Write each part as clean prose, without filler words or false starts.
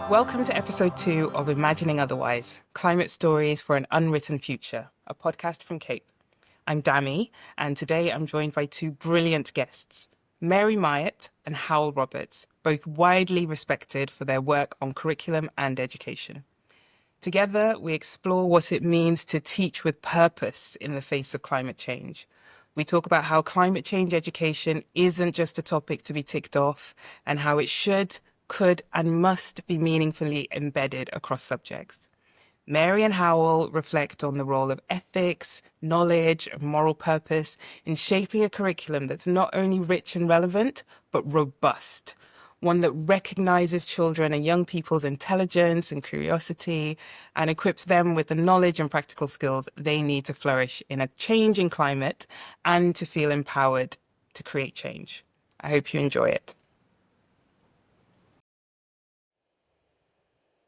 Welcome to episode 2 of Imagining Otherwise, Climate Stories for an Unwritten Future, a podcast from Cape. I'm Dami, and today I'm joined by two brilliant guests, Mary Myatt and Hywel Roberts, both widely respected for their work on curriculum and education. Together, we explore what it means to teach with purpose in the face of climate change. We talk about how climate change education isn't just a topic to be ticked off, and how it should, could, and must be meaningfully embedded across subjects. Mary and Hywel reflect on the role of ethics, knowledge, and moral purpose in shaping a curriculum that's not only rich and relevant, but robust. One that recognizes children and young people's intelligence and curiosity and equips them with the knowledge and practical skills they need to flourish in a changing climate and to feel empowered to create change. I hope you enjoy it.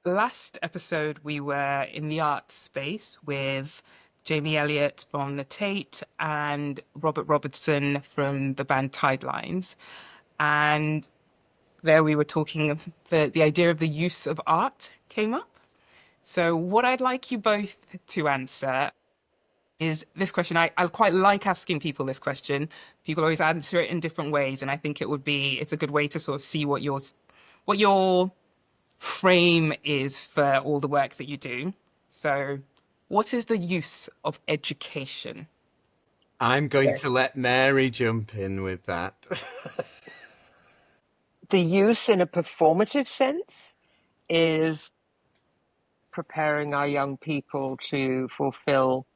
Last episode, we were in the arts space with Jamie Elliott from the Tate and Robert Robertson from the band Tidelines. And there we were talking, the idea of the use of art came up. So what I'd like you both to answer is this question. I quite like asking people this question. People always answer it in different ways. And I think it's a good way to sort of see what your frame is for all the work that you do. So what is the use of education? I'm going to let Mary jump in with that. The use in a performative sense is preparing our young people to fulfill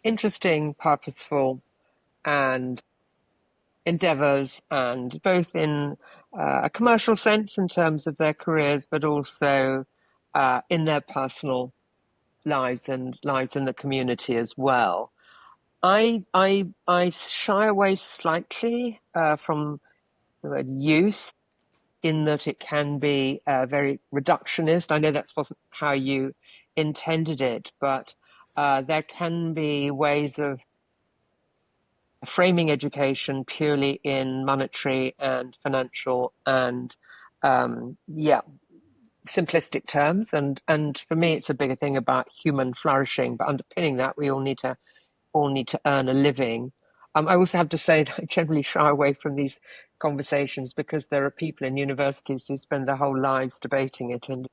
interesting, purposeful, and endeavors, and both in a commercial sense in terms of their careers, but also in their personal lives and lives in the community as well. I shy away slightly from the word use, in that it can be very reductionist. I know that wasn't how you intended it, but there can be ways of framing education purely in monetary and financial and simplistic terms. And for me, it's a bigger thing about human flourishing. But underpinning that, we all need to earn a living. I also have to say that I generally shy away from these conversations because there are people in universities who spend their whole lives debating it and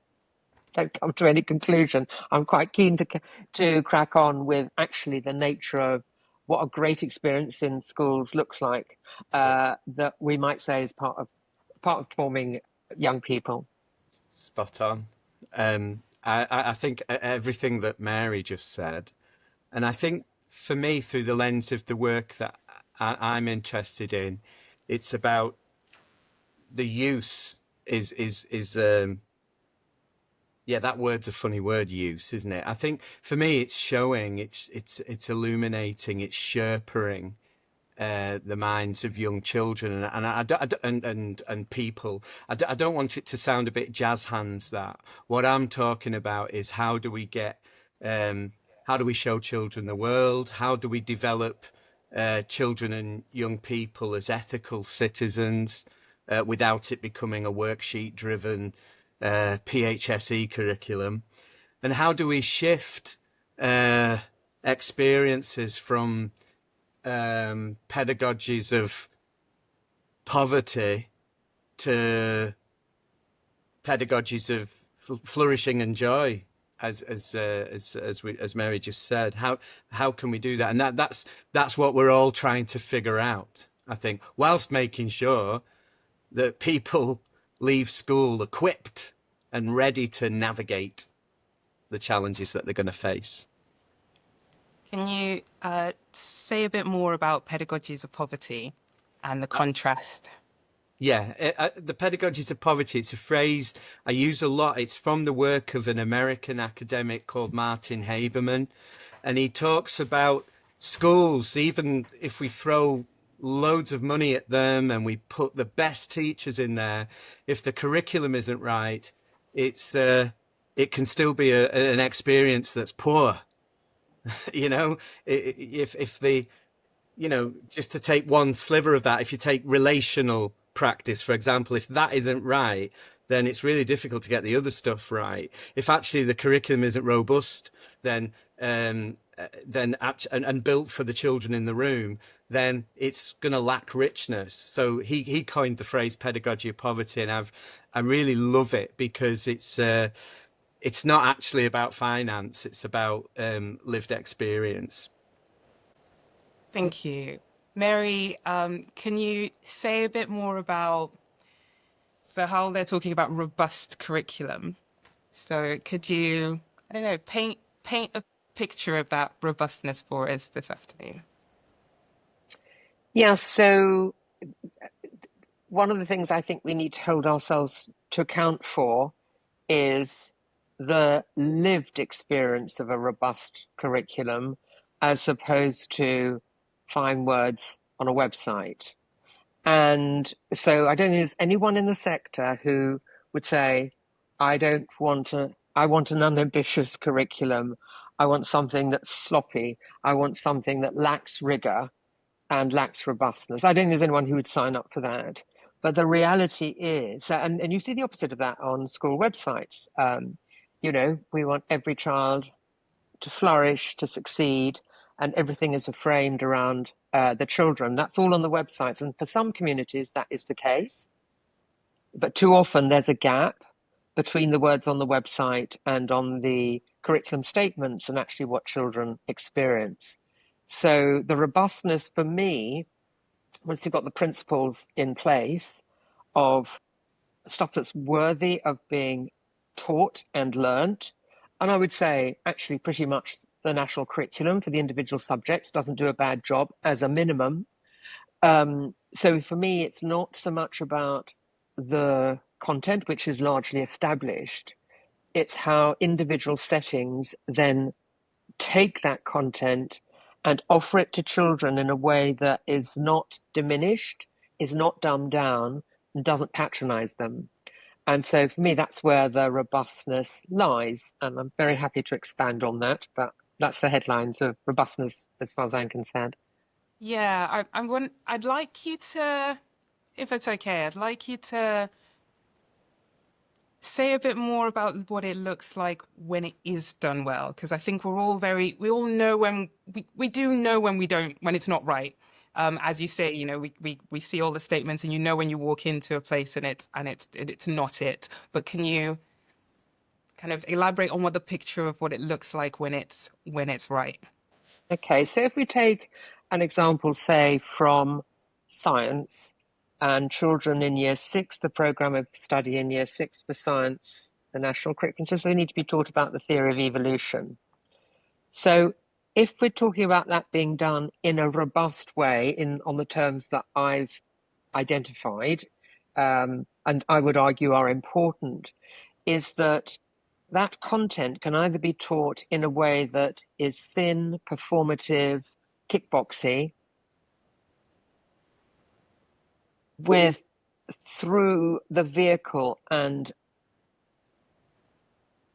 don't come to any conclusion. I'm quite keen to crack on with actually the nature of what a great experience in schools looks like, that we might say is part of forming young people. Spot on. I think everything that Mary just said, and I think for me, through the lens of the work that I'm interested in, it's about the use that word's a funny word, use, isn't it? I think for me, it's showing, it's illuminating, it's sherpering the minds of young children and people. I don't want it to sound a bit jazz hands. That what I'm talking about is how do we show children the world? How do we develop children and young people as ethical citizens without it becoming a worksheet-driven PHSE curriculum? And how do we shift experiences from pedagogies of poverty to pedagogies of flourishing and joy? As Mary just said, how can we do that? And that's what we're all trying to figure out, I think, whilst making sure that people leave school equipped and ready to navigate the challenges that they're going to face. Can you say a bit more about pedagogies of poverty and the contrast? Yeah, the pedagogies of poverty, it's a phrase I use a lot. It's from the work of an American academic called Martin Haberman. And he talks about schools, even if we throw loads of money at them and we put the best teachers in there, if the curriculum isn't right, it can still be an experience that's poor. If the, just to take one sliver of that, if you take relational practice, for example, if that isn't right, then it's really difficult to get the other stuff right. If actually the curriculum isn't robust, then and built for the children in the room, then it's going to lack richness. So he coined the phrase pedagogy of poverty, and I really love it, because it's not actually about finance, it's about lived experience. Thank you. Mary, can you say a bit more about how they're talking about robust curriculum? So could you, I don't know, paint a picture of that robustness for us this afternoon? Yeah, so one of the things I think we need to hold ourselves to account for is the lived experience of a robust curriculum, as opposed to fine words on a website. And so I don't think there's anyone in the sector who would say, I want an unambitious curriculum. I want something that's sloppy. I want something that lacks rigor and lacks robustness. I don't think there's anyone who would sign up for that. But the reality is, and you see the opposite of that on school websites. We want every child to flourish, to succeed, and everything is framed around the children. That's all on the websites. And for some communities, that is the case. But too often there's a gap between the words on the website and on the curriculum statements and actually what children experience. So the robustness for me, once you've got the principles in place of stuff that's worthy of being taught and learnt, and I would say actually pretty much the national curriculum for the individual subjects doesn't do a bad job as a minimum. So for me, it's not so much about the content, which is largely established. It's how individual settings then take that content and offer it to children in a way that is not diminished, is not dumbed down, and doesn't patronize them. And so for me, that's where the robustness lies. And I'm very happy to expand on that, but that's the headlines of robustness as far as I'm concerned. Yeah, I'd like you to, if it's okay, I'd like you to say a bit more about what it looks like when it is done well, because I think we all know we do know when it's not right. As you say, we see all the statements, and when you walk into a place and it's not it. But can you kind of elaborate on what the picture of what it looks like when it's right? Okay, so if we take an example, say, from science, and children in year 6, the program of study in year 6 for science, the national curriculum says they need to be taught about the theory of evolution. So if we're talking about that being done in a robust way, on the terms that I've identified, and I would argue are important, is that content can either be taught in a way that is thin, performative, kickboxy, through the vehicle and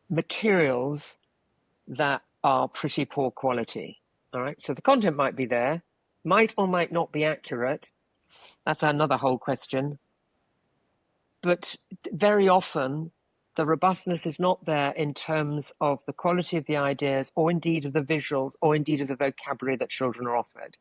materials that are pretty poor quality. All right, so the content might be there, might or might not be accurate. That's another whole question. But very often, the robustness is not there in terms of the quality of the ideas, or indeed of the visuals, or indeed of the vocabulary that children are offered.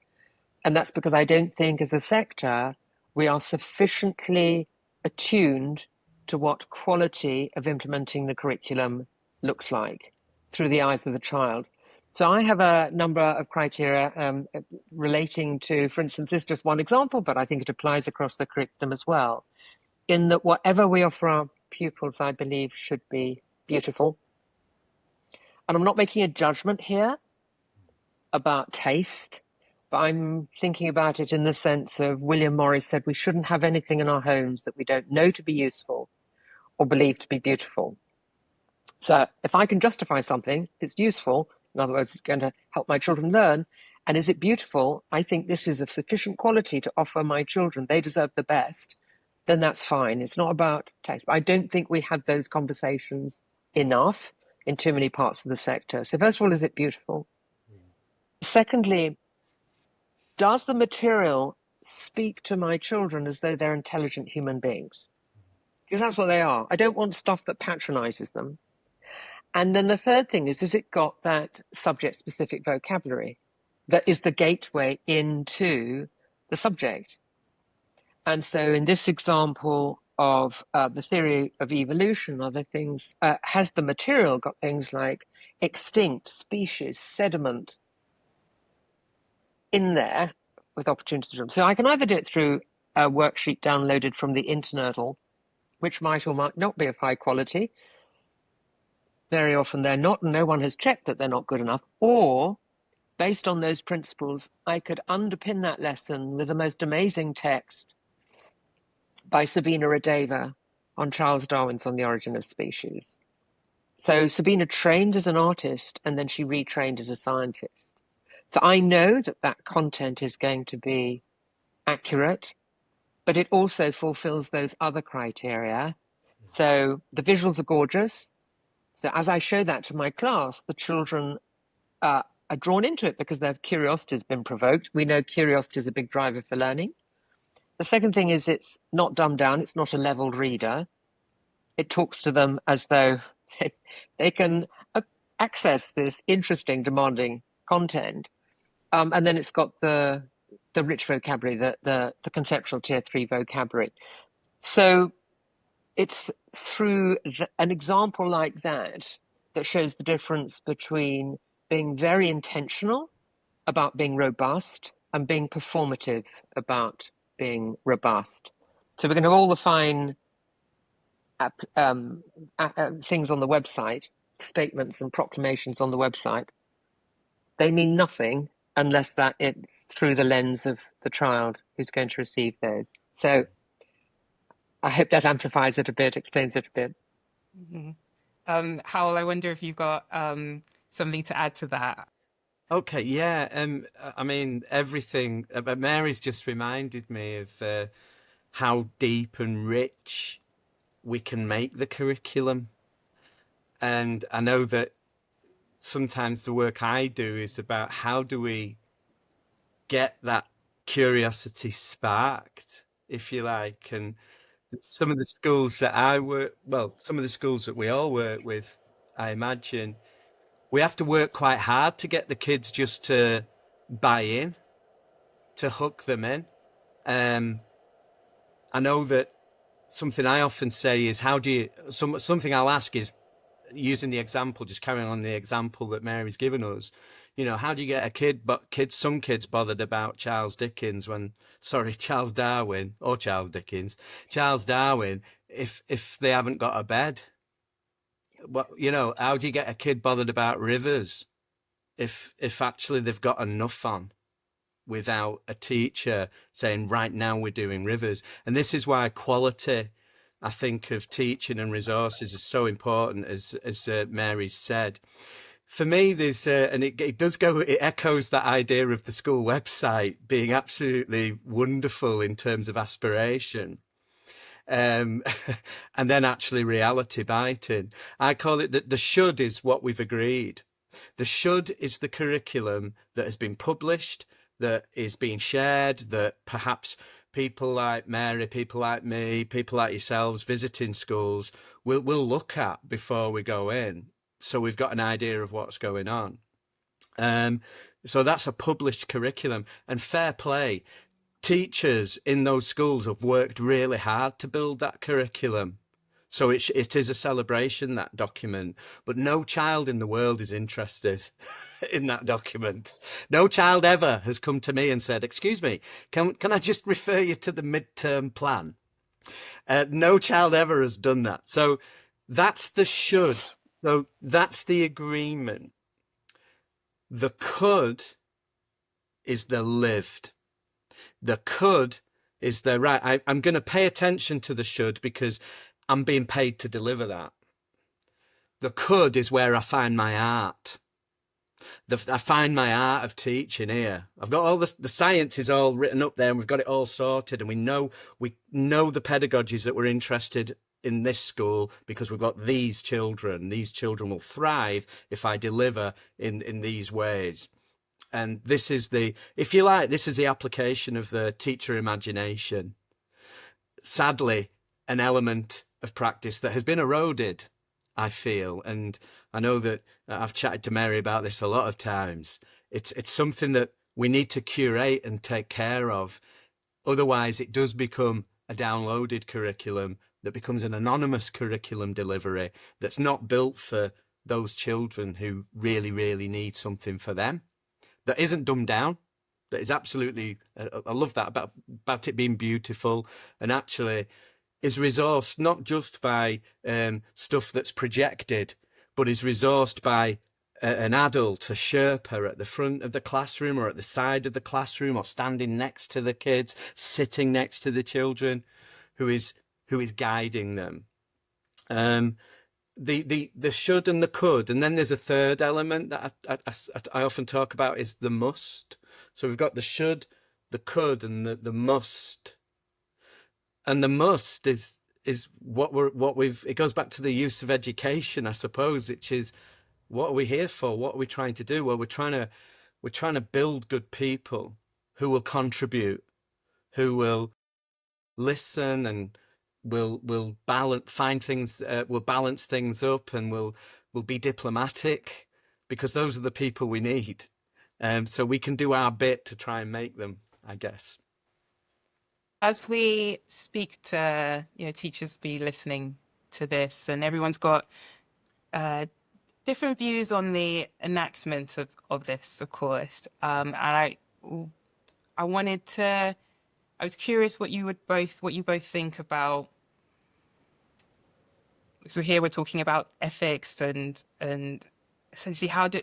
And that's because I don't think as a sector, we are sufficiently attuned to what quality of implementing the curriculum looks like through the eyes of the child. So I have a number of criteria relating to, for instance, this is just one example, but I think it applies across the curriculum as well, in that whatever we offer our pupils, I believe, should be beautiful. And I'm not making a judgment here about taste, but I'm thinking about it in the sense of William Morris said we shouldn't have anything in our homes that we don't know to be useful or believe to be beautiful. So if I can justify something that's useful, in other words, it's going to help my children learn, and is it beautiful, I think this is of sufficient quality to offer my children, they deserve the best, then that's fine. It's not about taste. But I don't think we have those conversations enough in too many parts of the sector. So first of all, is it beautiful? Secondly, does the material speak to my children as though they're intelligent human beings, because that's what they are. I don't want stuff that patronizes them. And then the third thing is it got that subject-specific vocabulary that is the gateway into the subject. And so in this example of the theory of evolution, other things, has the material got things like extinct species, sediment in there with opportunities. So I can either do it through a worksheet downloaded from the internal, which might or might not be of high quality. Very often they're not, and no one has checked that they're not good enough. Or, based on those principles, I could underpin that lesson with the most amazing text by Sabina Radeva on Charles Darwin's On the Origin of Species. So Sabina trained as an artist, and then she retrained as a scientist. So I know that that content is going to be accurate, but it also fulfills those other criteria. So the visuals are gorgeous. So as I show that to my class, the children are drawn into it because their curiosity has been provoked. We know curiosity is a big driver for learning. The second thing is it's not dumbed down. It's not a leveled reader. It talks to them as though they can access this interesting, demanding content. And then it's got the rich vocabulary, the conceptual tier 3 vocabulary. So it's through an example like that that shows the difference between being very intentional about being robust and being performative about being robust. So we're going to have all the fine things on the website, statements and proclamations on the website. They mean nothing unless that it's through the lens of the child who's going to receive those. So I hope that amplifies it a bit, explains it a bit. Hywel, I wonder if you've got something to add to that. Okay, yeah. I mean, everything. Mary's just reminded me of how deep and rich we can make the curriculum, and I know that sometimes the work I do is about how do we get that curiosity sparked, if you like, and some of the schools that I work, well, some of the schools that we all work with, I imagine, we have to work quite hard to get the kids just to buy in, to hook them in. I know that something I often say is, how do you, something I'll ask is, using the example, just carrying on the example that Mary's given us, you know, how do you get a kid, but some kids bothered about Charles Darwin, if they haven't got a bed? What, you know, how do you get a kid bothered about rivers if actually they've got enough on without a teacher saying, right now we're doing rivers? And this is why quality, I think, of teaching and resources is so important, as Mary said. For me, there's and it echoes that idea of the school website being absolutely wonderful in terms of aspiration. And then actually reality biting. I call it that the should is what we've agreed. The should is the curriculum that has been published, that is being shared, that perhaps people like Mary, people like me, people like yourselves visiting schools will look at before we go in. So we've got an idea of what's going on. So that's a published curriculum, and fair play. Teachers in those schools have worked really hard to build that curriculum. So it is a celebration, that document, but no child in the world is interested in that document. No child ever has come to me and said, excuse me, can I just refer you to the midterm plan? No child ever has done that. So that's the should. So that's the agreement. The could is the lived. The could is the right. I'm going to pay attention to the should because I'm being paid to deliver that. The could is where I find my art. I find my art of teaching here. I've got all the science is all written up there, and we've got it all sorted, and we know the pedagogies that we're interested in this school because we've got these children. These children will thrive if I deliver in these ways. And this is the, if you like, this is the application of the teacher imagination. Sadly, an element of practice that has been eroded, I feel. And I know that I've chatted to Mary about this a lot of times. It's something that we need to curate and take care of. Otherwise, it does become a downloaded curriculum that becomes an anonymous curriculum delivery that's not built for those children who really, really need something for them, that isn't dumbed down, that is absolutely, I love that about it being beautiful, and actually is resourced not just by stuff that's projected, but is resourced by an adult, a Sherpa at the front of the classroom or at the side of the classroom or standing next to the kids, sitting next to the children, who is guiding them. The should and the could, and then there's a third element that I often talk about is the must. So we've got the should, the could, and the must. And the must is what we've. It goes back to the use of education, I suppose, which is, what are we here for? What are we trying to do? Well, we're trying to build good people who will contribute, who will listen, and will balance, find things, will balance things up, and will be diplomatic, because those are the people we need. So we can do our bit to try and make them, I guess. As we speak to, teachers be listening to this, and everyone's got different views on the enactment of this, of course. And I was curious what you both think about. So here we're talking about ethics and essentially how do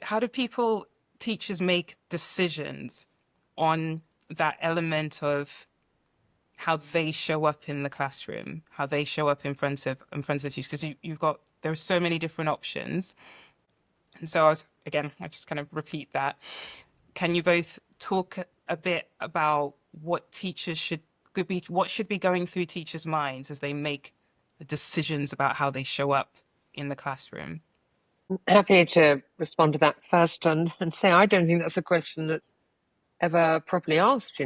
teachers make decisions on that element of how they show up in the classroom, how they show up in front of the teachers, because there are so many different options. And so I just kind of repeat that. Can you both talk a bit about what should be going through teachers' minds as they make the decisions about how they show up in the classroom? Happy to respond to that first and say I don't think that's a question that's ever properly asked,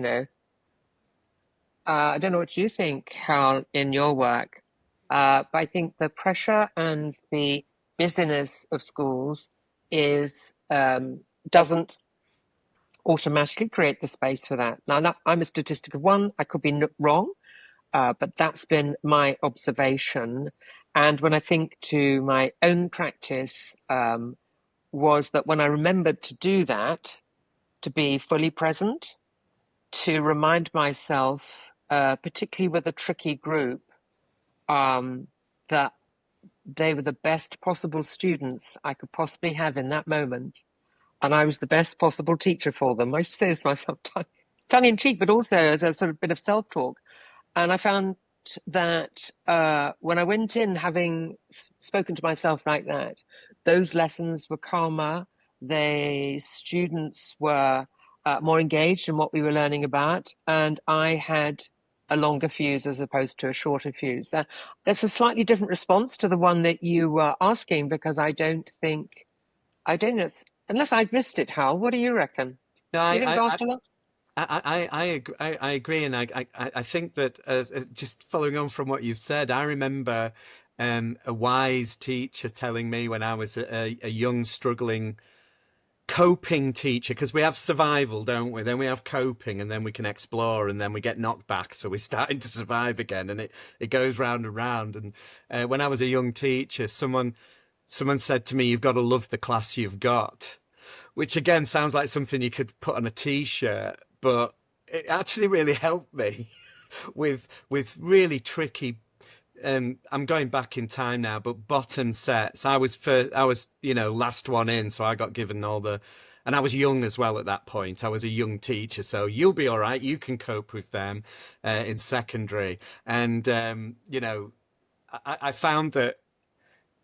I don't know what you think, Hal, in your work, but I think the pressure and the busyness of schools doesn't automatically create the space for that. Now, I'm a statistic of one. I could be wrong, but that's been my observation. And when I think to my own practice, was that when I remembered to do that, to be fully present, to remind myself, particularly with a tricky group, that they were the best possible students I could possibly have in that moment. And I was the best possible teacher for them. I used to say this to myself tongue in cheek, but also as a sort of bit of self-talk. And I found that when I went in, having spoken to myself like that, those lessons were calmer. The students were more engaged in what we were learning about, and I had a longer fuse as opposed to a shorter fuse. That's a slightly different response to the one that you were asking, because I don't know, unless I've missed it, Hal. What do you reckon? No, Do you think it's asked a lot? I agree, and I think that just following on from what you've said, I remember a wise teacher telling me when I was a young, struggling, coping teacher, because we have survival, don't we? Then we have coping, and then we can explore, and then we get knocked back, so we're starting to survive again, and it goes round and round. And when I was a young teacher, someone said to me, "You've got to love the class you've got," which again sounds like something you could put on a t-shirt, but it actually really helped me with really tricky. I'm going back in time now, but bottom sets. I was last one in, so I got given and I was young as well at that point. I was a young teacher, so you'll be all right. You can cope with them in secondary, and I found that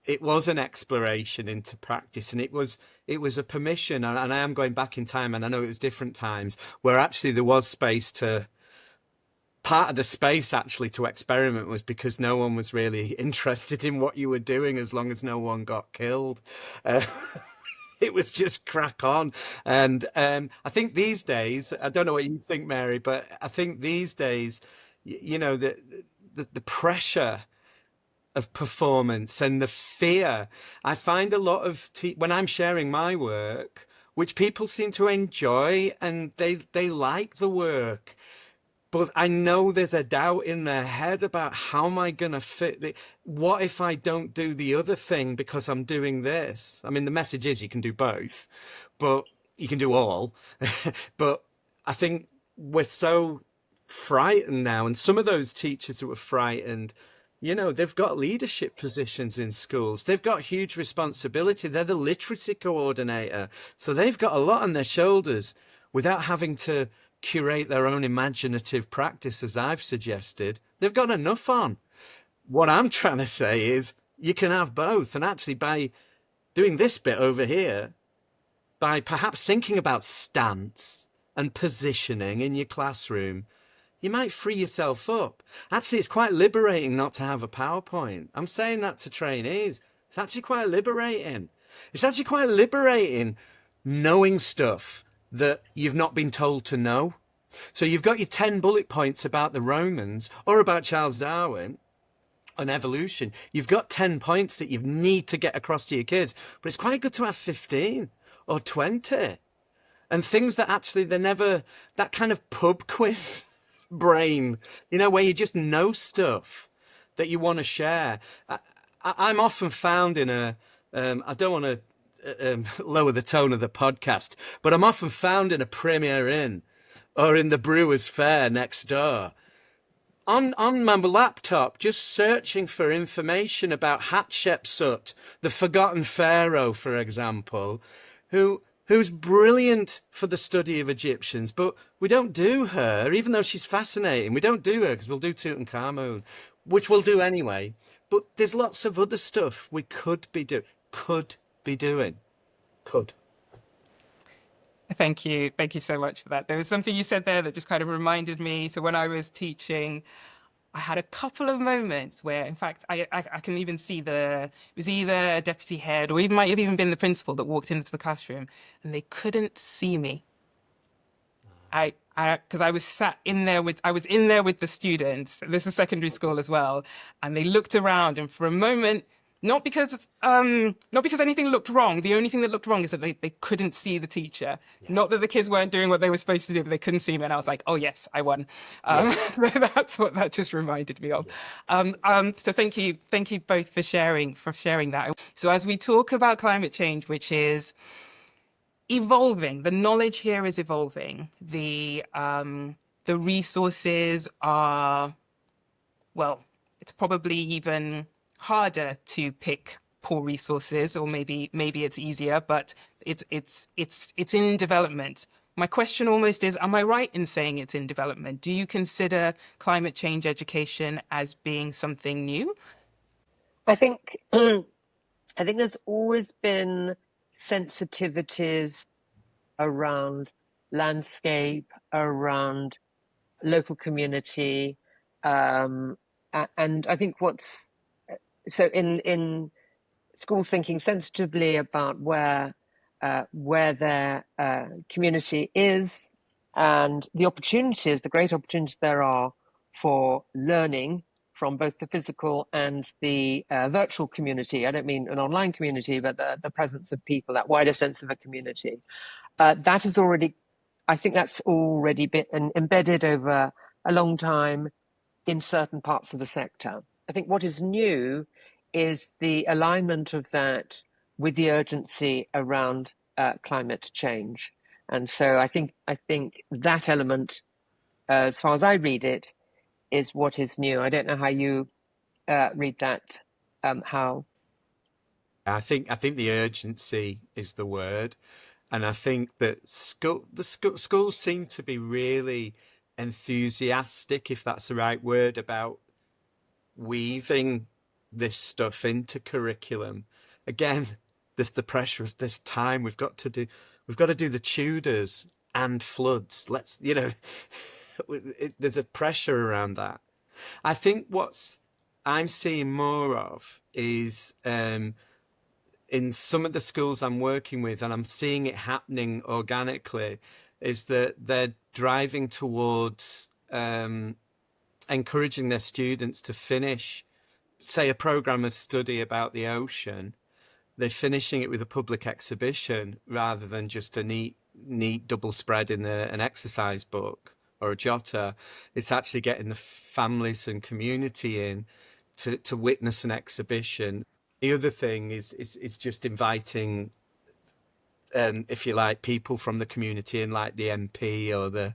it was an exploration into practice, and it was a permission, and I am going back in time, and I know it was different times where actually there was space to. Part of the space actually to experiment was because no one was really interested in what you were doing, as long as no one got killed. it was just crack on. And I think these days, I don't know what you think, Mary, but I think these days, the pressure of performance and the fear. I find a lot of when I'm sharing my work, which people seem to enjoy and they like the work. But I know there's a doubt in their head about how am I going to fit what if I don't do the other thing because I'm doing this? I mean, the message is you can do both, but you can do all. But I think we're so frightened now. And some of those teachers who are frightened, they've got leadership positions in schools. They've got huge responsibility. They're the literacy coordinator. So they've got a lot on their shoulders without having to curate their own imaginative practice, as I've suggested. They've got enough on. What I'm trying to say is you can have both. And actually, by doing this bit over here, by perhaps thinking about stance and positioning in your classroom, you might free yourself up. Actually, it's quite liberating not to have a PowerPoint. I'm saying that to trainees. It's actually quite liberating. It's actually quite liberating knowing stuff that you've not been told to know. So you've got your 10 bullet points about the Romans or about Charles Darwin and evolution. You've got 10 points that you need to get across to your kids, but it's quite good to have 15 or 20 and things that actually they're never, that kind of pub quiz brain, where you just know stuff that you want to share. I'm often found in I don't want to lower the tone of the podcast, but I'm often found in a Premier Inn or in the Brewers Fair next door on my laptop, just searching for information about Hatshepsut, the forgotten pharaoh, for example, who's brilliant for the study of Egyptians, but we don't do her, even though she's fascinating. We don't do her because we'll do Tutankhamun, which we'll do anyway. But there's lots of other stuff we could be doing. Could. Thank you. Thank you so much for that. There was something you said there that just kind of reminded me. So when I was teaching, I had a couple of moments where, in fact, I can even see it was either a deputy head or even might have even been the principal that walked into the classroom and they couldn't see me. Because I was in there with the students. This is secondary school as well, and they looked around, and for a moment, not because anything looked wrong. The only thing that looked wrong is that they couldn't see the teacher. Yeah. Not that the kids weren't doing what they were supposed to do, but they couldn't see me, and I was like, "Oh yes, I won." That's what that just reminded me of. Yeah. So thank you both for sharing that. So as we talk about climate change, which is evolving, the knowledge here is evolving. The resources are, well, it's probably even harder to pick poor resources, or maybe it's easier, but it's in development. My question almost is, am I right in saying it's in development? Do you consider climate change education as being something new? I think there's always been sensitivities around landscape, around local community, and I think so in schools thinking sensitively about where their community is and the great opportunities there are for learning from both the physical and the virtual community. I don't mean an online community, but the presence of people, that wider sense of a community. That is already, I think that's already been embedded over a long time in certain parts of the sector. I think what is new is the alignment of that with the urgency around climate change. And so I think that element, as far as I read it, is what is new. I don't know how you read that, how. I think the urgency is the word, and I think that schools seem to be really enthusiastic, if that's the right word, about weaving this stuff into curriculum. Again, there's the pressure of this time. We've got to do the Tudors and floods. There's a pressure around that. I think I'm seeing more of is in some of the schools I'm working with, and I'm seeing it happening organically, is that they're driving towards encouraging their students to finish, say, a program of study about the ocean. They're finishing it with a public exhibition rather than just a neat double spread in an exercise book or a jotter. It's actually getting the families and community in to witness an exhibition. The other thing is just inviting, if you like, people from the community in, like the MP or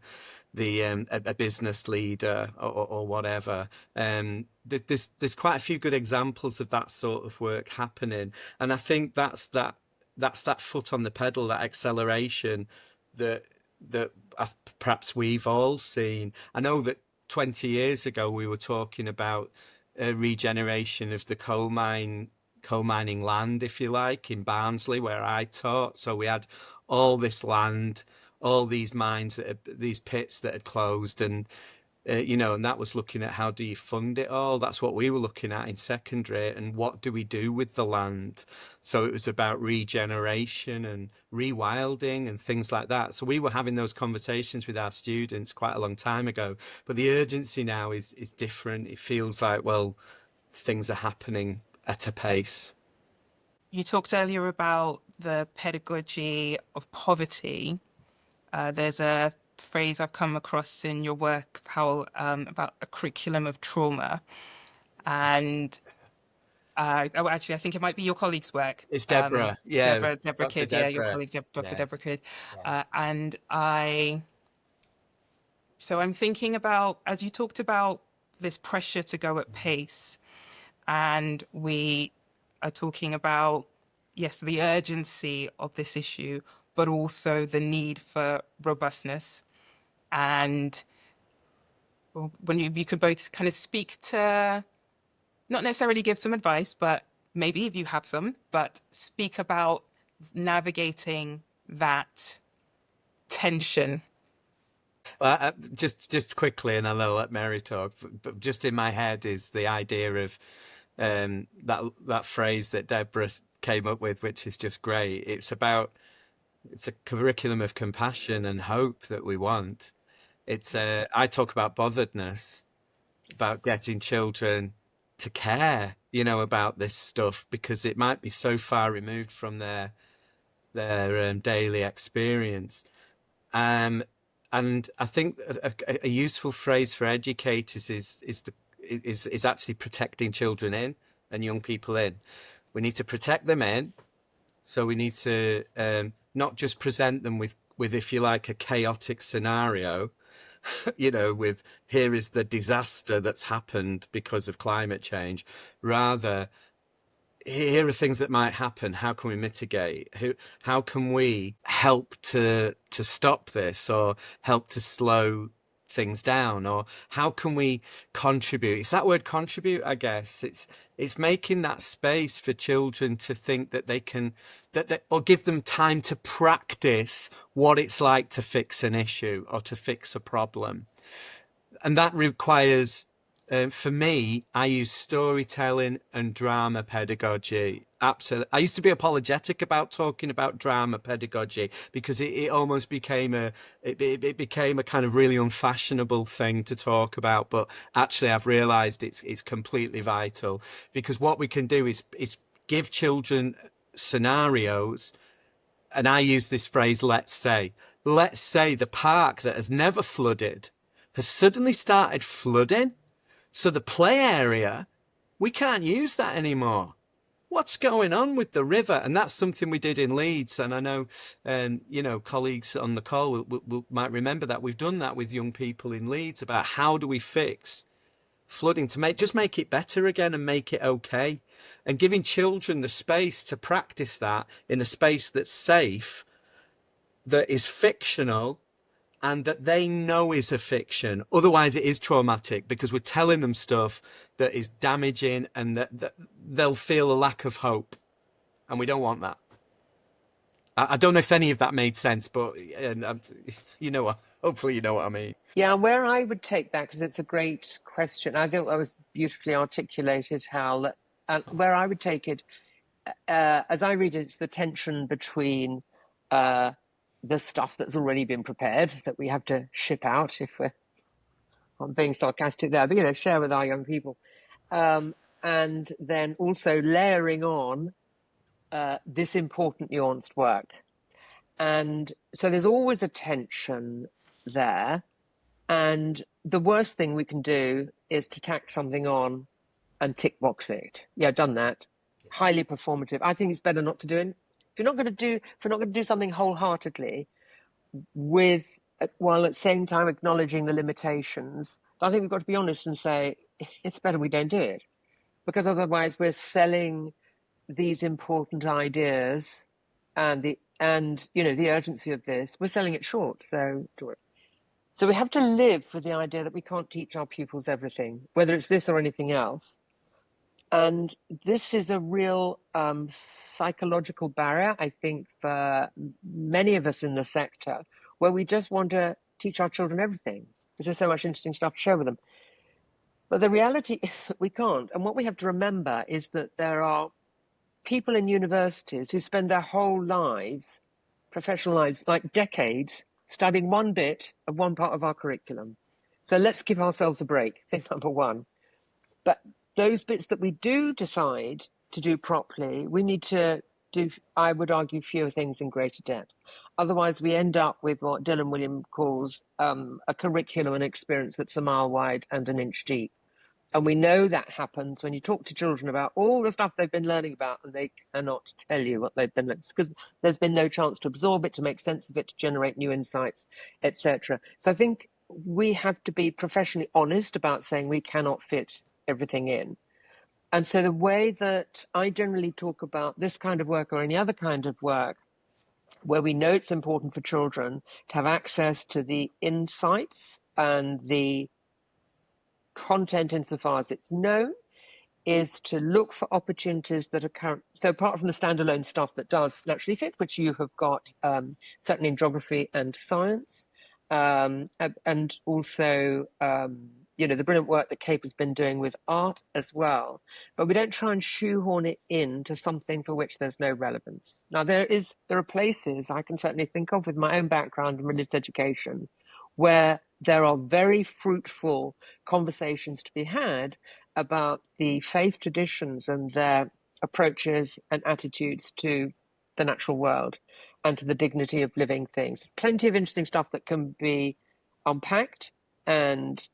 a business leader or whatever. There's quite a few good examples of that sort of work happening, and I think that's that foot on the pedal, that acceleration that perhaps we've all seen. I know that 20 years ago we were talking about regeneration of the coal mining land, if you like, in Barnsley, where I taught. So we had all this land, all these mines, these pits that had closed, and and that was looking at how do you fund it all. That's what we were looking at in secondary, and what do we do with the land. So it was about regeneration and rewilding and things like that. So we were having those conversations with our students quite a long time ago, but the urgency now is different. It feels like, well, things are happening at a pace. You talked earlier about the pedagogy of poverty. There's a phrase I've come across in your work, Hywel, about a curriculum of trauma. And actually, I think it might be your colleague's work. It's Deborah, yeah, Deborah Dr. Kidd, Deborah. your colleague, Dr. Yeah. Deborah Kidd. So I'm thinking about, as you talked about this pressure to go at pace, and we are talking about, yes, the urgency of this issue, but also the need for robustness. And when you could both kind of speak to, not necessarily give some advice, but maybe if you have some, but speak about navigating that tension. Well, just quickly, and I'll let Mary talk. But just in my head is the idea of that phrase that Deborah came up with, which is just great. It's a curriculum of compassion and hope that we want. I talk about botheredness, about getting children to care, about this stuff, because it might be so far removed from their daily experience. And I think a useful phrase for educators is actually protecting children in and young people in. We need to protect them in, so we need to not just present them with, if you like, a chaotic scenario, with here is the disaster that's happened because of climate change. Rather, here are things that might happen. How can we mitigate? How can we help to stop this, or help to slow things down, or how can we contribute? It's that word contribute, I guess. It's making that space for children to think that they can, or give them time to practice what it's like to fix an issue or to fix a problem. And that requires, for me, I use storytelling and drama pedagogy. Absolutely. I used to be apologetic about talking about drama pedagogy because it almost became it became a kind of really unfashionable thing to talk about. But actually, I've realised it's completely vital, because what we can do is give children scenarios. And I use this phrase, let's say the park that has never flooded has suddenly started flooding. So the play area, we can't use that anymore. What's going on with the river? And that's something we did in Leeds. And I know, colleagues on the call might remember that. We've done that with young people in Leeds about how do we fix flooding to make it better again and make it okay. And giving children the space to practice that in a space that's safe, that is fictional, and that they know is a fiction. Otherwise, it is traumatic, because we're telling them stuff that is damaging, and that they'll feel a lack of hope. And we don't want that. I don't know if any of that made sense, but hopefully you know what I mean. Yeah, where I would take that, because it's a great question. I think that was beautifully articulated, Hal. Where I would take it as I read it, it's the tension between the stuff that's already been prepared that we have to ship out, if I'm being sarcastic there, but share with our young people, and then also layering on this important nuanced work. And so there's always a tension there. And the worst thing we can do is to tack something on and tick box it. Yeah, done that. Highly performative. I think it's better not to do it. If you're not going to do something wholeheartedly with, while at the same time acknowledging the limitations, I think we've got to be honest and say it's better we don't do it, because otherwise we're selling these important ideas and the urgency of this. We're selling it short. So we have to live with the idea that we can't teach our pupils everything, whether it's this or anything else. And this is a real psychological barrier, I think, for many of us in the sector, where we just want to teach our children everything because there's so much interesting stuff to share with them. But the reality is that we can't. And what we have to remember is that there are people in universities who spend their whole lives, professional lives, like decades, studying one bit of one part of our curriculum. So let's give ourselves a break, thing number one. But those bits that we do decide to do properly, we need to do, I would argue, fewer things in greater depth. Otherwise, we end up with what Dylan Williams calls a curriculum and experience that's a mile wide and an inch deep. And we know that happens when you talk to children about all the stuff they've been learning about, and they cannot tell you what they've been learning because there's been no chance to absorb it, to make sense of it, to generate new insights, etc. So I think we have to be professionally honest about saying we cannot fit everything in. And so the way that I generally talk about this kind of work or any other kind of work where we know it's important for children to have access to the insights and the content insofar as it's known, is to look for opportunities that are current. So apart from the standalone stuff that does naturally fit, which you have got certainly in geography and science, and also the brilliant work that Cape has been doing with art as well. But we don't try and shoehorn it into something for which there's no relevance. Now there are places I can certainly think of with my own background in religious education where there are very fruitful conversations to be had about the faith traditions and their approaches and attitudes to the natural world and to the dignity of living things. Plenty of interesting stuff that can be unpacked and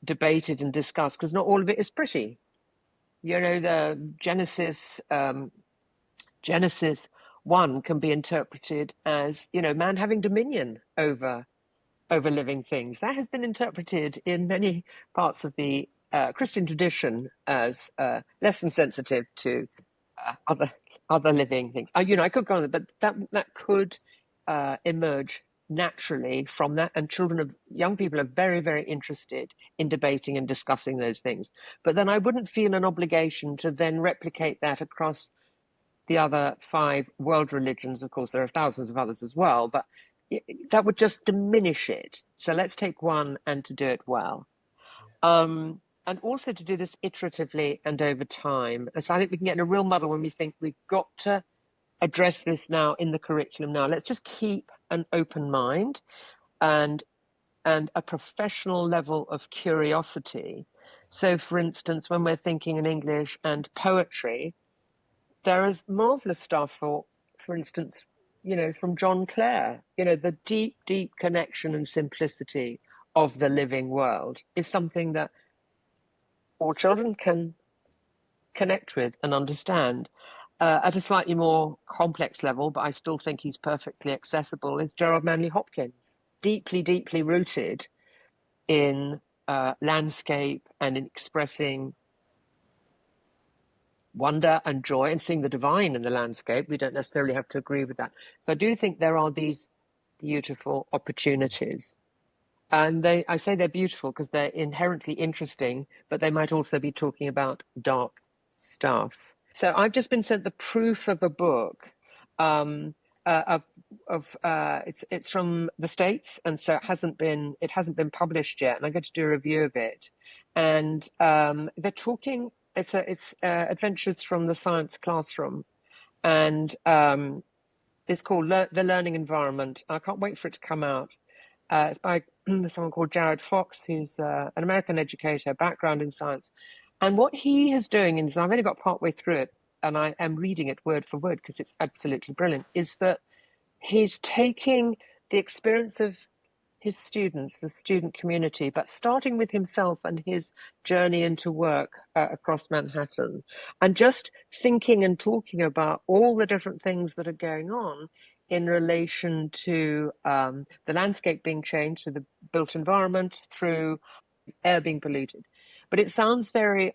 debated and discussed, because not all of it is pretty. The Genesis 1 can be interpreted as, man having dominion over living things. That has been interpreted in many parts of the Christian tradition as less than sensitive to other living things. I could go on, but that could emerge naturally from that, and young people are very, very interested in debating and discussing those things. But then I wouldn't feel an obligation to then replicate that across the other 5 world religions. Of course, there are thousands of others as well, but that would just diminish it. So let's take one and to do it well. And also to do this iteratively and over time. And so I think we can get in a real muddle when we think we've got to address this now in the curriculum now. Let's just keep an open mind and a professional level of curiosity. So for instance, when we're thinking in English and poetry, there is marvelous stuff for instance, from John Clare, the deep, deep connection and simplicity of the living world is something that all children can connect with and understand. At a slightly more complex level, but I still think he's perfectly accessible, is Gerard Manley Hopkins, deeply, deeply rooted in landscape and in expressing wonder and joy and seeing the divine in the landscape. We don't necessarily have to agree with that. So I do think there are these beautiful opportunities. And I say they're beautiful because they're inherently interesting, but they might also be talking about dark stuff. So I've just been sent the proof of a book it's from the States, and so it hasn't been published yet, and I'm going to do a review of it. And they're talking it's Adventures from the Science Classroom, and it's called The Learning Environment. I can't wait for it to come out. It's by someone called Jared Fox, who's an American educator, background in science. And what he is doing, is I've only got partway through it, and I am reading it word for word because it's absolutely brilliant, is that he's taking the experience of his students, the student community, but starting with himself and his journey into work across Manhattan, and just thinking and talking about all the different things that are going on in relation to the landscape being changed, through the built environment, through air being polluted. But it sounds very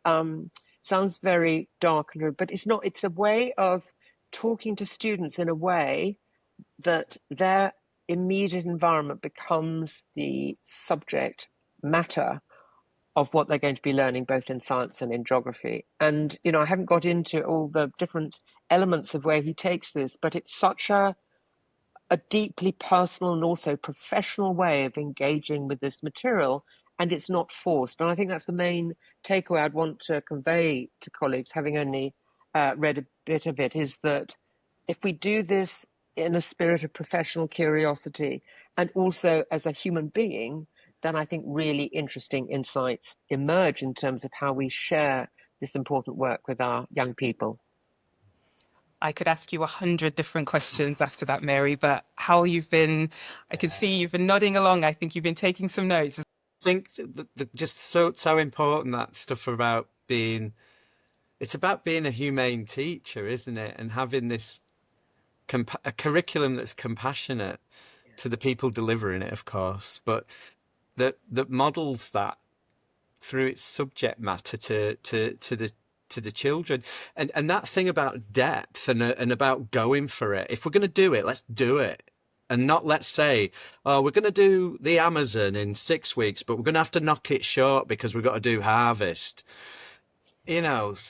dark, but it's not. It's a way of talking to students in a way that their immediate environment becomes the subject matter of what they're going to be learning, both in science and in geography. And, I haven't got into all the different elements of where he takes this, but it's such a deeply personal and also professional way of engaging with this material, and it's not forced. And I think that's the main takeaway I'd want to convey to colleagues, having only read a bit of it, is that if we do this in a spirit of professional curiosity and also as a human being, then I think really interesting insights emerge in terms of how we share this important work with our young people. I could ask you 100 different questions after that, Mary, but how you've been, I can see you've been nodding along. I think you've been taking some notes. I think just so important, that stuff about being, it's about being a humane teacher, isn't it? And having this a curriculum that's compassionate to the people delivering it, of course, but that models that through its subject matter to the children, and that thing about depth and about going for it. If we're going to do it, let's do it, and not let's say, oh, we're going to do the Amazon in 6 weeks, but we're going to have to knock it short because we've got to do harvest. And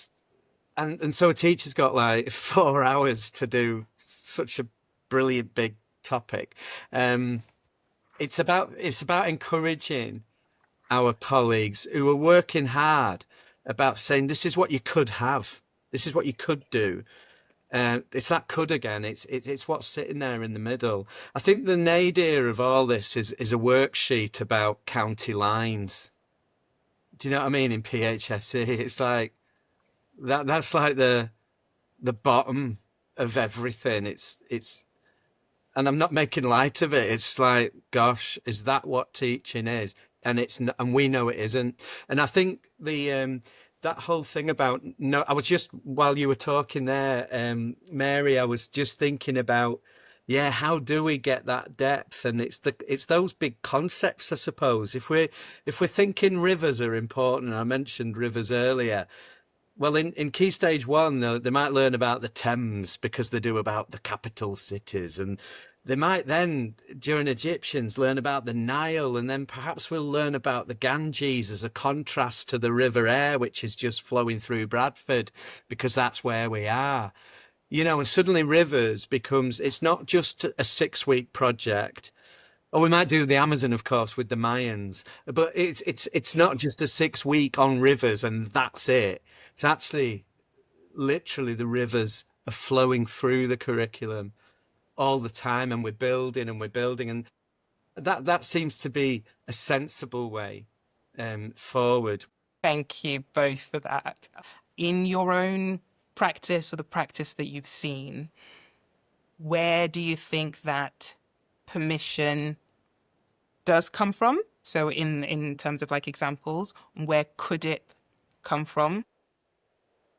so a teacher's got like 4 hours to do such a brilliant big topic. It's about encouraging our colleagues who are working hard, about saying this is what you could have, this is what you could do. It's that could again. It's what's sitting there in the middle. I think the nadir of all this is a worksheet about county lines. Do you know what I mean? In PHSE, it's like that's like the bottom of everything. It's and I'm not making light of it. It's like, gosh, is that what teaching is? And and we know it isn't. And I think that whole thing about, no, I was just, while you were talking there, Mary, I was just thinking about, yeah, how do we get that depth? And it's those big concepts, I suppose. If we're thinking rivers are important, I mentioned rivers earlier. Well, in Key Stage 1, they might learn about the Thames because they do about the capital cities. And they might then, during Egyptians, learn about the Nile. And then perhaps we'll learn about the Ganges as a contrast to the River Aire, which is just flowing through Bradford, because that's where we are. And suddenly rivers becomes, it's not just a 6-week project. Or we might do the Amazon, of course, with the Mayans, but it's not just a 6-week on rivers and that's it. It's actually literally the rivers are flowing through the curriculum all the time, and we're building, and that seems to be a sensible way forward. Thank you both for that. In your own practice, or the practice that you've seen, where do you think that permission does come from? So in terms of like examples, where could it come from?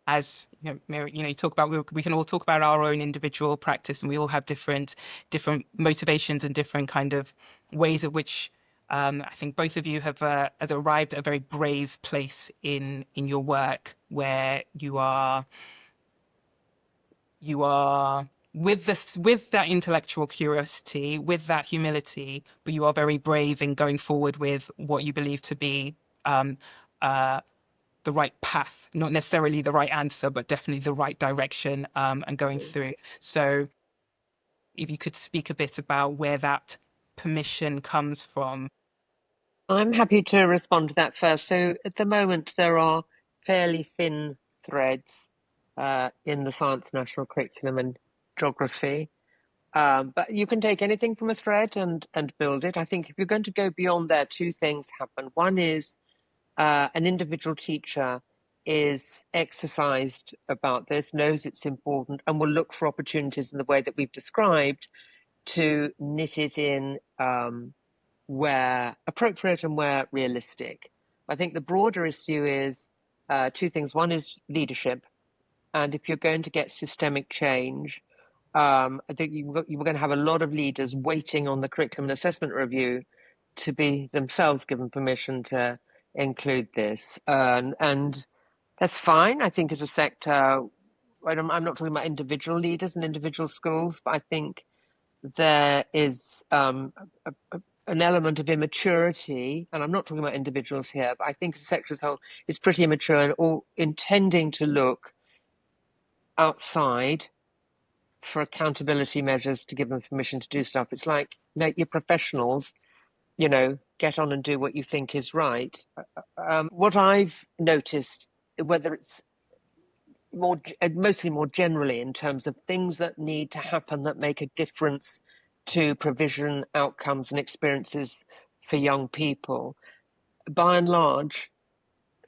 As Mary, you talk about, we can all talk about our own individual practice, and we all have different motivations and different kind of ways of which I think both of you have arrived at a very brave place in your work, where you are with that intellectual curiosity, with that humility, but you are very brave in going forward with what you believe to be the right path, not necessarily the right answer, but definitely the right direction, and going through. So if you could speak a bit about where that permission comes from. I'm happy to respond to that first. So at the moment, there are fairly thin threads in the science national curriculum and geography. But you can take anything from a thread and build it. I think if you're going to go beyond there, two things happen. One is an individual teacher is exercised about this, knows it's important, and will look for opportunities in the way that we've described to knit it in where appropriate and where realistic. I think the broader issue is two things. One is leadership. And if you're going to get systemic change, I think you're going to have a lot of leaders waiting on the curriculum and assessment review to be themselves given permission to include this. And that's fine, I think, as a sector. I'm not talking about individual leaders and individual schools, but I think there is an element of immaturity, and I'm not talking about individuals here, but I think the sector as a whole is pretty immature and all intending to look outside for accountability measures to give them permission to do stuff. It's like, you're professionals, get on and do what you think is right. What I've noticed, whether it's mostly more generally in terms of things that need to happen that make a difference to provision, outcomes, and experiences for young people, by and large,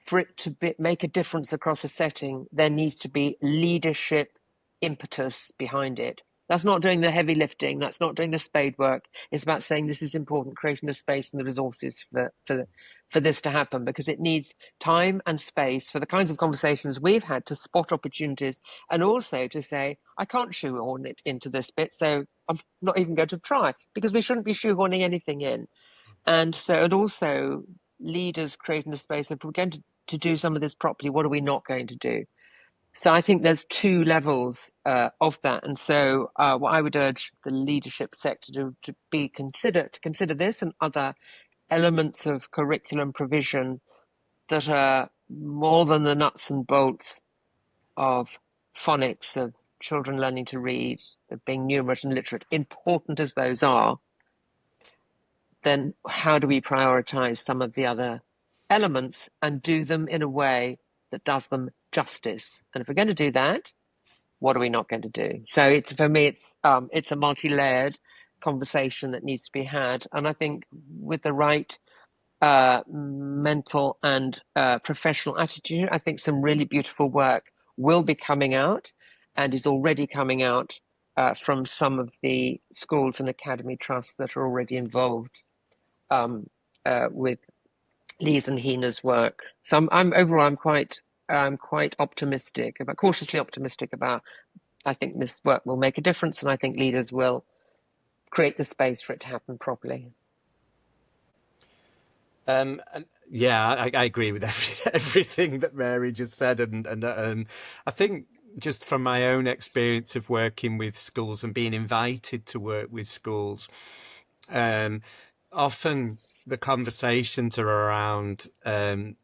for it to make a difference across a setting, there needs to be leadership impetus behind it. That's not doing the heavy lifting. That's not doing the spade work. It's about saying this is important, creating the space and the resources for this to happen, because it needs time and space for the kinds of conversations we've had to spot opportunities, and also to say, I can't shoehorn it into this bit, so I'm not even going to try, because we shouldn't be shoehorning anything in. And also leaders creating a space, if we're going to do some of this properly, what are we not going to do? So I think there's two levels of that. And so what I would urge the leadership sector to consider this and other elements of curriculum provision that are more than the nuts and bolts of phonics, of children learning to read, of being numerate and literate, important as those are, then how do we prioritize some of the other elements and do them in a way that does them justice? And if we're going to do that, what are we not going to do? So for me, it's a multi-layered conversation that needs to be had. And I think with the right mental and professional attitude, I think some really beautiful work will be coming out and is already coming out from some of the schools and academy trusts that are already involved with Lee's and Hina's work. So I'm quite optimistic, cautiously optimistic about. I think this work will make a difference, and I think leaders will create the space for it to happen properly. And yeah, I agree with everything that Mary just said, and I think just from my own experience of working with schools and being invited to work with schools, often the conversations are around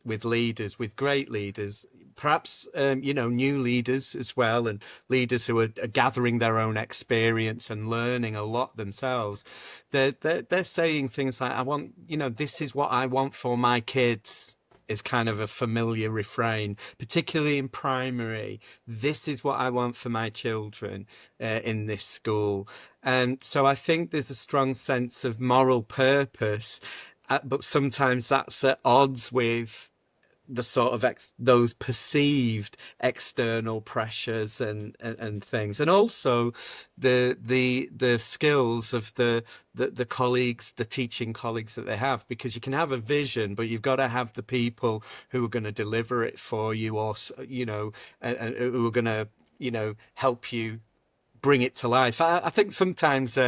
with leaders, with great leaders, perhaps new leaders as well, and leaders who are gathering their own experience and learning a lot themselves. They're saying things like, "I want, this is what I want for my kids." Is kind of a familiar refrain, particularly in primary. This is what I want for my children in this school. And so I think there's a strong sense of moral purpose, but sometimes that's at odds with the sort of those perceived external pressures and things, and also the skills of the colleagues, the teaching colleagues that they have, because you can have a vision, but you've got to have the people who are going to deliver it for you, or and who are going to help you bring it to life. I think sometimes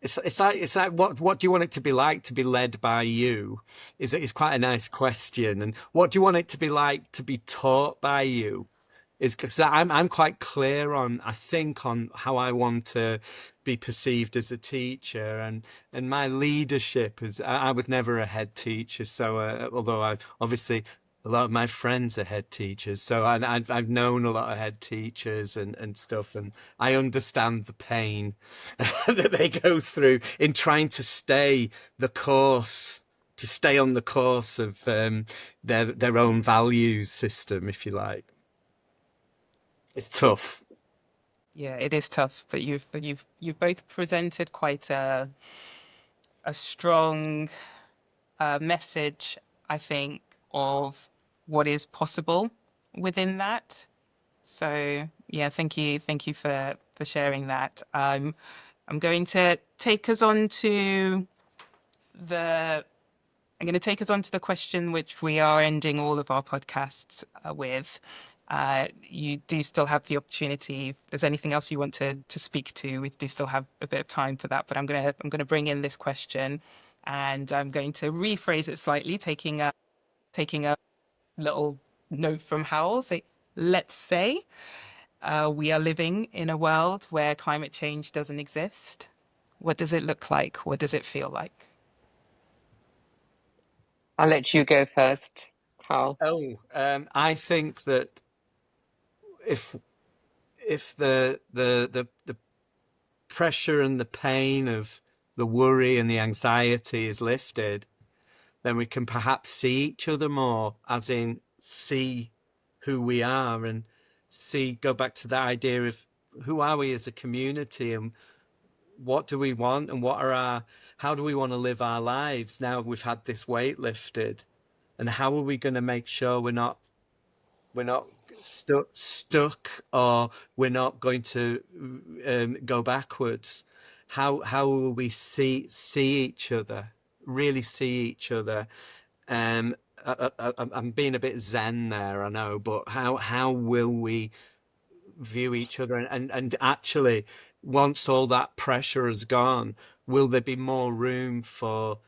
it's like what do you want it to be like to be led by you? Is quite a nice question. And what do you want it to be like to be taught by you? Is because I'm quite clear on, I think, on how I want to be perceived as a teacher, and my leadership is, I was never a head teacher, so although I obviously, a lot of my friends are head teachers, so I've known a lot of head teachers and stuff, and I understand the pain that they go through in trying to stay the course to stay on the course of their own values system, if you like. It's tough. Yeah, it is tough, but you've both presented quite a strong message, I think, of what is possible within that. So yeah, thank you for sharing that. I'm going to take us on to the I'm going to take us on to the question which we are ending all of our podcasts with. You do still have the opportunity. If there's anything else you want to speak to, we do still have a bit of time for that. But I'm gonna bring in this question, and I'm going to rephrase it slightly, taking a little note from Howell. Say, let's say we are living in a world where climate change doesn't exist. What does it look like? What does it feel like? I'll let you go first, Hal. Oh, I think that if the pressure and the pain of the worry and the anxiety is lifted, then we can perhaps see each other more, as in see who we are and go back to that idea of who are we as a community and what do we want and how do we want to live our lives now we've had this weight lifted, and how are we going to make sure we're not stuck, or we're not going to go backwards. How will we see each other, really see each other? I'm being a bit zen there, I know, but how will we view each other, and actually, once all that pressure has gone, will there be more room for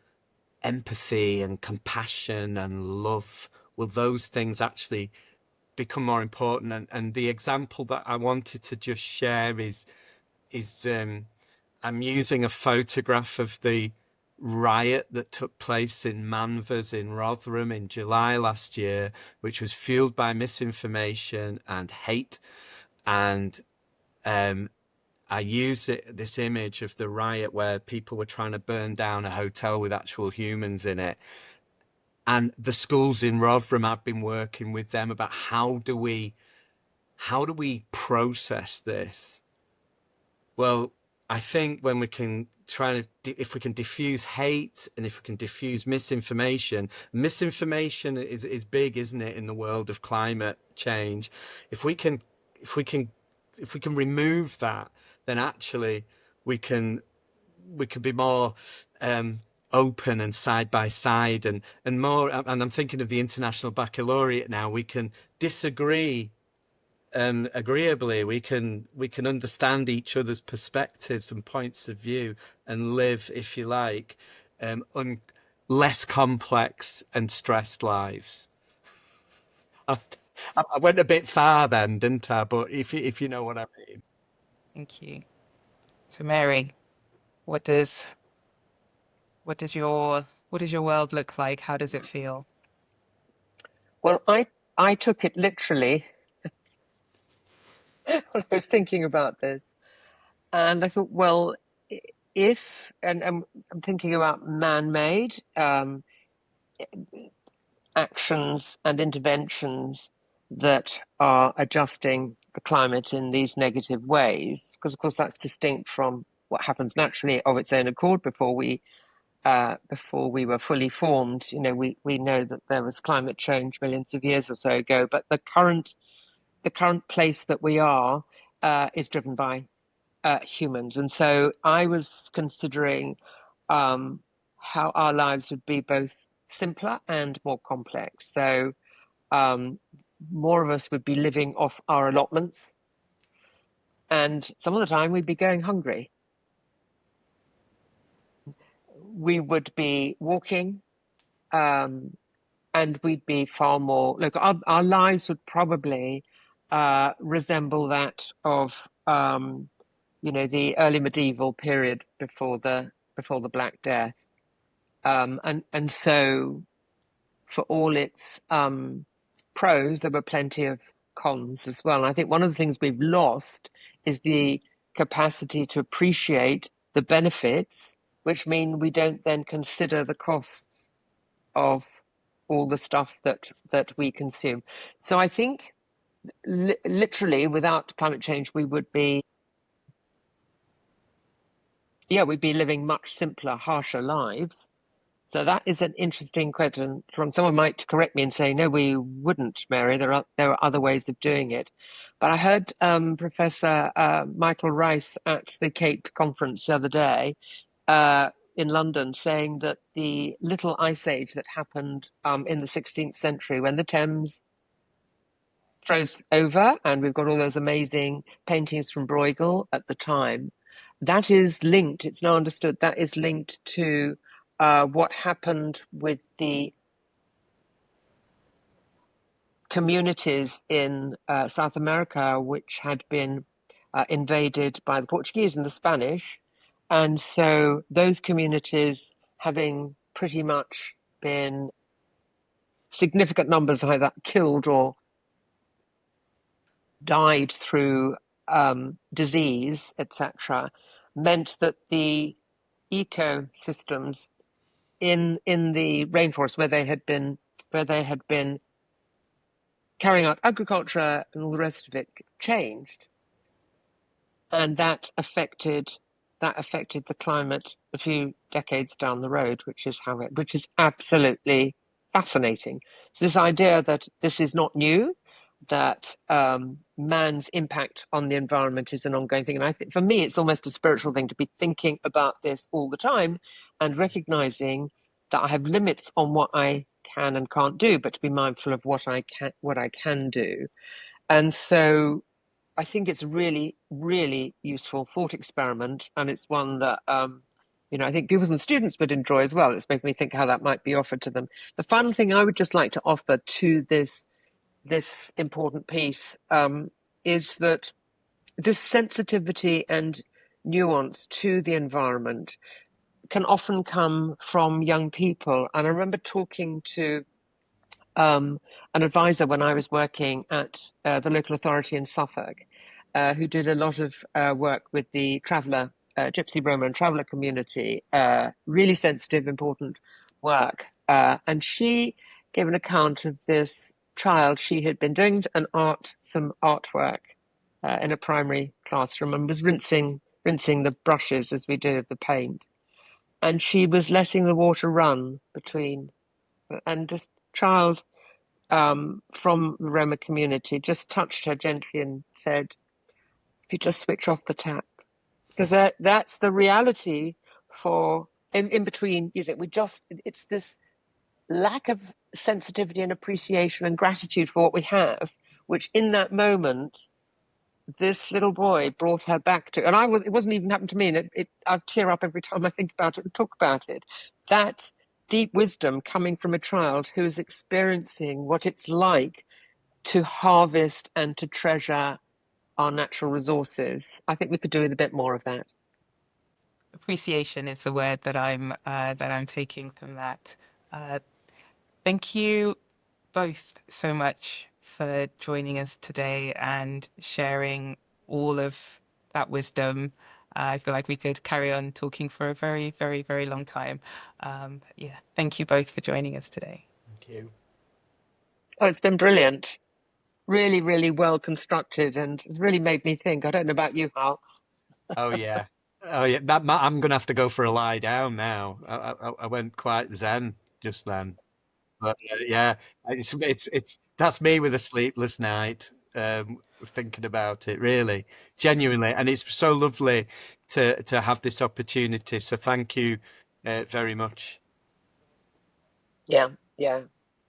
empathy and compassion and love? Will those things actually become more important? And the example that I wanted to just share is I'm using a photograph of the riot that took place in Manvers in Rotherham in July last year, which was fueled by misinformation and hate. And I use this image of the riot where people were trying to burn down a hotel with actual humans in it. And the schools in Rotherham, I've been working with them about how do we process this? Well, I think when we can if we can diffuse hate and if we can diffuse misinformation is big, isn't it, in the world of climate change? If we can remove that, then actually we can be more open and side by side and more. And I'm thinking of the International Baccalaureate now. We can disagree agreeably. We can understand each other's perspectives and points of view and live, if you like, less complex and stressed lives. I went a bit far then, didn't I? But if you know what I mean. Thank you. So, Mary, what does your world look like? How does it feel? Well, I took it literally when I was thinking about this, and I thought, well, and I'm thinking about man-made actions and interventions that are adjusting the climate in these negative ways, because of course that's distinct from what happens naturally of its own accord before we were fully formed. You know, we know that there was climate change millions of years or so ago, but the current place that we are is driven by humans. And so I was considering how our lives would be both simpler and more complex. So more of us would be living off our allotments, and some of the time we'd be going hungry. We would be walking, and we'd be far more. Look, our lives would probably resemble that of the early medieval period before the Black Death, and so for all its pros, there were plenty of cons as well. And I think one of the things we've lost is the capacity to appreciate the benefits, which mean we don't then consider the costs. of all the stuff that we consume. So I think literally without climate change, we'd be living much simpler, harsher lives. So that is an interesting question. From someone might correct me and say, no, we wouldn't, Mary. There are other ways of doing it. But I heard Professor Michael Rice at the Cape conference the other day in London saying that the little ice age that happened in the 16th century, when the Thames froze over, and we've got all those amazing paintings from Bruegel at the time, that is linked, it's now understood, that is linked to what happened with the communities in South America, which had been invaded by the Portuguese and the Spanish. And so those communities having pretty much been significant numbers either killed or died through disease, etc., meant that the ecosystems in the rainforest where they had been carrying out agriculture and all the rest of it changed, and that affected the climate a few decades down the road, which is absolutely fascinating. So this idea that this is not new, that man's impact on the environment is an ongoing thing. And I think for me, it's almost a spiritual thing to be thinking about this all the time and recognizing that I have limits on what I can and can't do, but to be mindful of what I can do. And so I think it's a really, really useful thought experiment. And it's one that, I think pupils and students would enjoy as well. It's making me think how that might be offered to them. The final thing I would just like to offer to this important piece is that this sensitivity and nuance to the environment can often come from young people. And I remember talking to an advisor when I was working at the local authority in Suffolk, who did a lot of work with the traveller, Gypsy Roma and traveller community, really sensitive, important work. And she gave an account of this child. She had been doing some artwork in a primary classroom and was rinsing the brushes as we do of the paint. And she was letting the water run between, and this child from the Roma community just touched her gently and said, if you just switch off the tap, because that's the reality for in between, is it? It's this lack of sensitivity and appreciation and gratitude for what we have, which in that moment, this little boy brought her back to, and it wasn't even happened to me, and I tear up every time I think about it and talk about it. That deep wisdom coming from a child who is experiencing what it's like to harvest and to treasure our natural resources. I think we could do with a bit more of that. Appreciation is the word that I'm taking from that. Thank you both so much for joining us today and sharing all of that wisdom. I feel like we could carry on talking for a very, very, very long time. Thank you both for joining us today. Thank you. Oh, it's been brilliant. Really, really well constructed, and really made me think. I don't know about you, Hal. Oh yeah. Oh yeah. I'm gonna have to go for a lie down now. I went quite zen just then. But yeah, it's that's me with a sleepless night, thinking about it, really, genuinely, and it's so lovely to have this opportunity. So thank you very much. Yeah.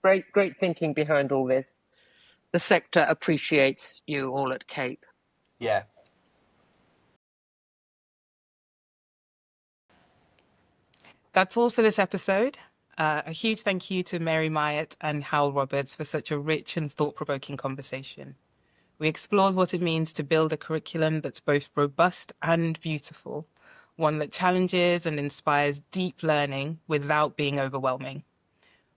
Great thinking behind all this. The sector appreciates you all at Cape. Yeah. That's all for this episode. A huge thank you to Mary Myatt and Hywel Roberts for such a rich and thought-provoking conversation. We explored what it means to build a curriculum that's both robust and beautiful, one that challenges and inspires deep learning without being overwhelming.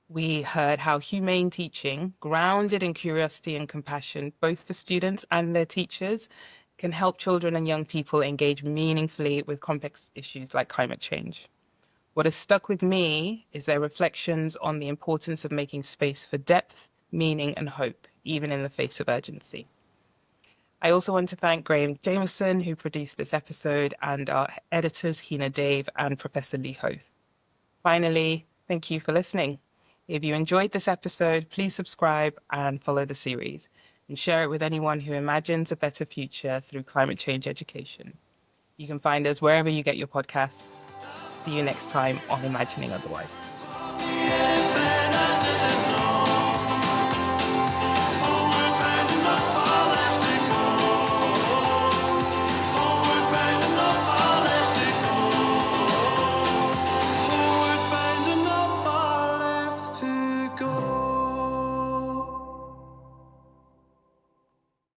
We heard how humane teaching, grounded in curiosity and compassion, both for students and their teachers, can help children and young people engage meaningfully with complex issues like climate change. What has stuck with me is their reflections on the importance of making space for depth, meaning, and hope, even in the face of urgency. I also want to thank Graham Jameson, who produced this episode, and our editors, Hina Dave and Professor Lee Hoth. Finally, thank you for listening. If you enjoyed this episode, please subscribe and follow the series, and share it with anyone who imagines a better future through climate change education. You can find us wherever you get your podcasts. See you next time on Imagining Otherwise.